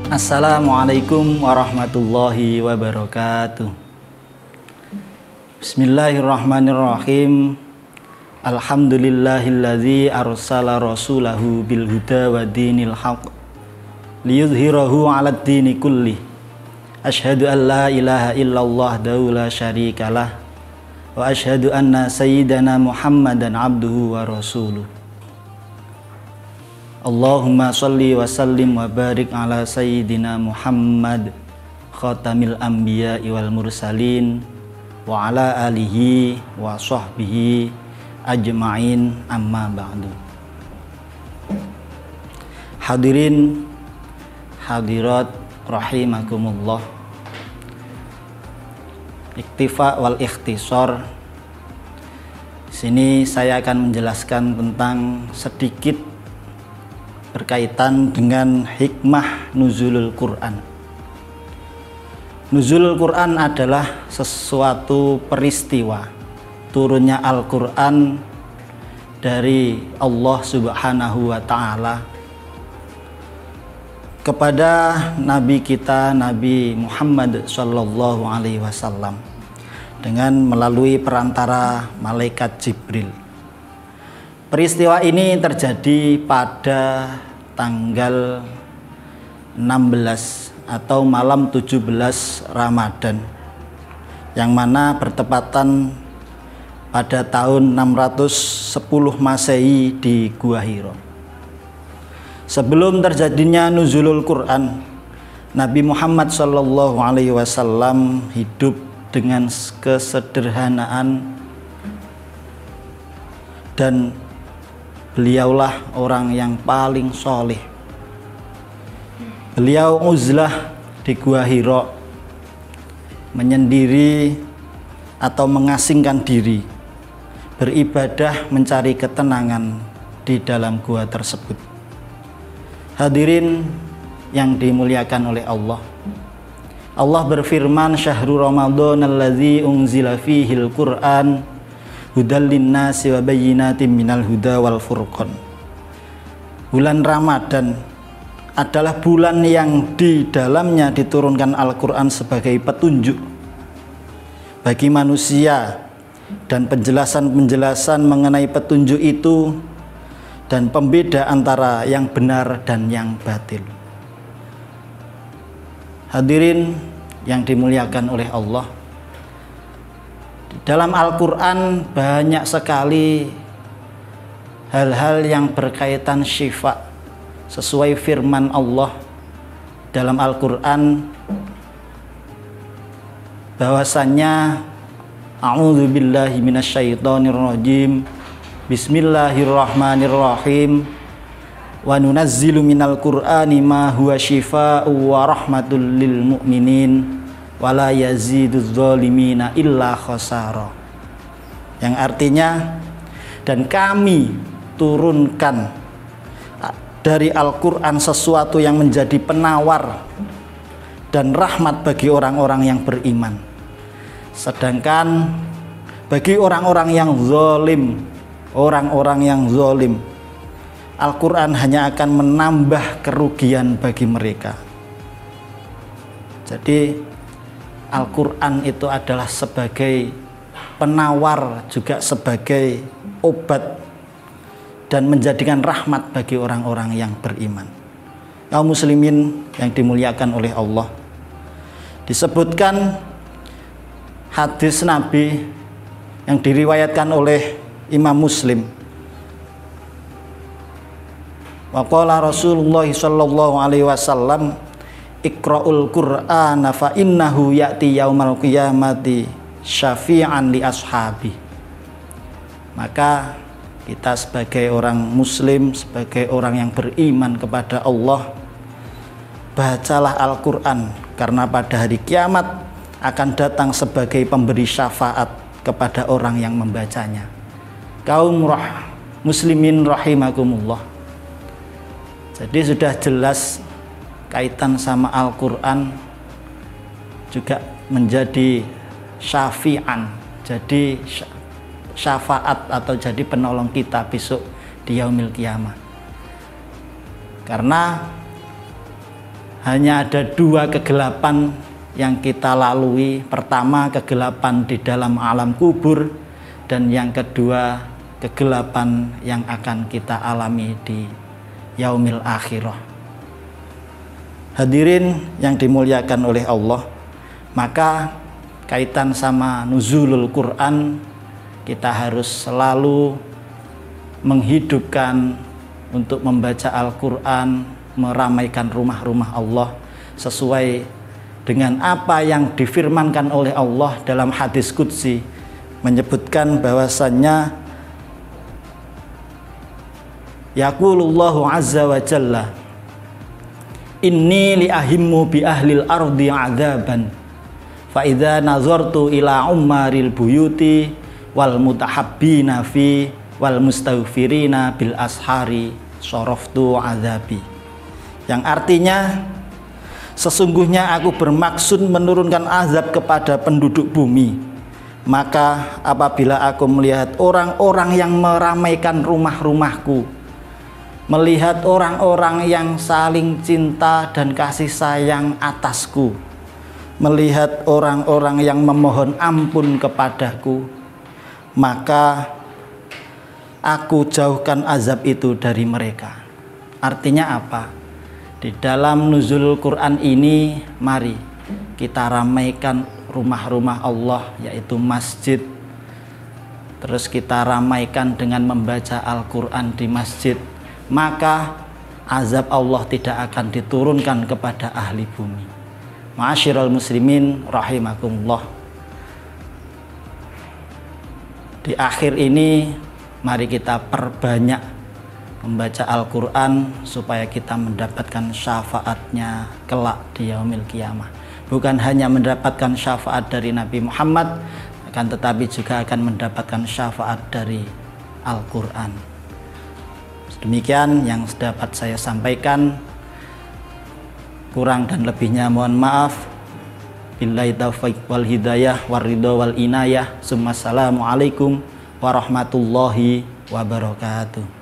Assalamualaikum warahmatullahi wabarakatuh. Bismillahirrahmanirrahim. Alhamdulillahilladzi arsala rasulahu bil huda wa dinil haq liyudhhirahu 'alad dini kulli. Asyhadu an la ilaha illallah wahdahu la syarikalah wa asyhadu anna sayyidana Muhammadan abduhu wa rasuluh. Allahumma sholli wa sallim wa barik ala sayyidina Muhammad khatamil anbiya wal mursalin wa ala alihi wa sahbihi ajma'in, amma ba'du. Hadirin hadirat rahimakumullah. Iktifa wal ikhtisar. Sini saya akan menjelaskan tentang sedikit berkaitan dengan hikmah nuzulul Quran. Nuzulul Quran adalah sesuatu peristiwa turunnya Al-Quran dari Allah Subhanahu wa Ta'ala kepada Nabi kita, Nabi Muhammad Sallallahu Alaihi Wasallam, dengan melalui perantara malaikat Jibril. Peristiwa ini terjadi pada tanggal 16 atau malam 17 Ramadan, yang mana bertepatan pada tahun 610 Masehi di Gua Hiro. Sebelum terjadinya nuzulul Quran, Nabi Muhammad SAW hidup dengan kesederhanaan, dan beliaulah orang yang paling soleh. Beliau uzlah di Gua Hiro, menyendiri atau mengasingkan diri, beribadah mencari ketenangan di dalam gua tersebut. Hadirin yang dimuliakan oleh Allah, Allah berfirman, syahrul Ramadan alladzi unzila fihil Qur'an hudal linnasi wa bayyinatin minal huda wal furqan. Bulan Ramadan adalah bulan yang di dalamnya diturunkan Al-Quran sebagai petunjuk bagi manusia, dan penjelasan-penjelasan mengenai petunjuk itu dan pembeda antara yang benar dan yang batil. Hadirin yang dimuliakan oleh Allah, dalam Al-Quran banyak sekali hal-hal yang berkaitan syifa. Sesuai firman Allah dalam Al-Quran bahwasannya, a'udzu billahi minasyaitonir rajim, bismillahirrahmanirrahim, wa nunazzilu minal qur'ani ma huwa syifaa'u wa rahmatul lil mu'minin wa la yaziduz zalimina illa khasara. Yang artinya, dan kami turunkan dari Al-Quran sesuatu yang menjadi penawar dan rahmat bagi orang-orang yang beriman. Sedangkan bagi orang-orang yang zalim, Al-Quran hanya akan menambah kerugian bagi mereka. Jadi Al-Quran itu adalah sebagai penawar, juga sebagai obat, dan menjadikan rahmat bagi orang-orang yang beriman. Kaum muslimin yang dimuliakan oleh Allah, disebutkan hadis Nabi yang diriwayatkan oleh Imam Muslim. Wa qala Rasulullah sallallahu alaihi wasallam, iqra'ul Qur'ana fa innahu ya'ti yaumal qiyamati syafi'an li ashabi. Maka kita sebagai orang muslim, sebagai orang yang beriman kepada Allah, bacalah Al-Quran, karena pada hari kiamat akan datang sebagai pemberi syafaat kepada orang yang membacanya. Kaum muslimin rahimakumullah. Jadi sudah jelas kaitan sama Al-Quran juga menjadi syafi'an, jadi syafaat atau jadi penolong kita besok di yaumil kiamah. Karena hanya ada dua kegelapan yang kita lalui. Pertama, kegelapan di dalam alam kubur, dan yang kedua, kegelapan yang akan kita alami di yaumil akhirah. Hadirin yang dimuliakan oleh Allah, maka kaitan sama nuzulul Quran, kita harus selalu menghidupkan untuk membaca Al-Quran, meramaikan rumah-rumah Allah sesuai dengan apa yang difirmankan oleh Allah dalam hadis qudsi, menyebutkan bahwasannya yaqulullahu azza wa jalla, inni li ahimmu bi ahlil ardi adzaban fa idza nazartu ila ummaril buyuti wal mutahabbina fi wal mustaghfirina bil ashari soroftu azabi. Yang artinya, sesungguhnya aku bermaksud menurunkan azab kepada penduduk bumi, maka apabila aku melihat orang-orang yang meramaikan rumah-rumahku, melihat orang-orang yang saling cinta dan kasih sayang atasku, melihat orang-orang yang memohon ampun kepadaku, maka aku jauhkan azab itu dari mereka. Artinya apa? Di dalam nuzul Quran ini, mari kita ramaikan rumah-rumah Allah, yaitu masjid. Terus kita ramaikan dengan membaca Al-Quran di masjid, maka azab Allah tidak akan diturunkan kepada ahli bumi. Ma'asyiral muslimin rahimakumullah. Di akhir ini, mari kita perbanyak membaca Al-Quran supaya kita mendapatkan syafaatnya kelak di yaumil qiyamah. Bukan hanya mendapatkan syafaat dari Nabi Muhammad, akan tetapi juga akan mendapatkan syafaat dari Al-Quran. Demikian yang dapat saya sampaikan. Kurang dan lebihnya mohon maaf. Billahi taufiq wal hidayah war ridha wal inayah. Assalamualaikum warahmatullahi wabarakatuh.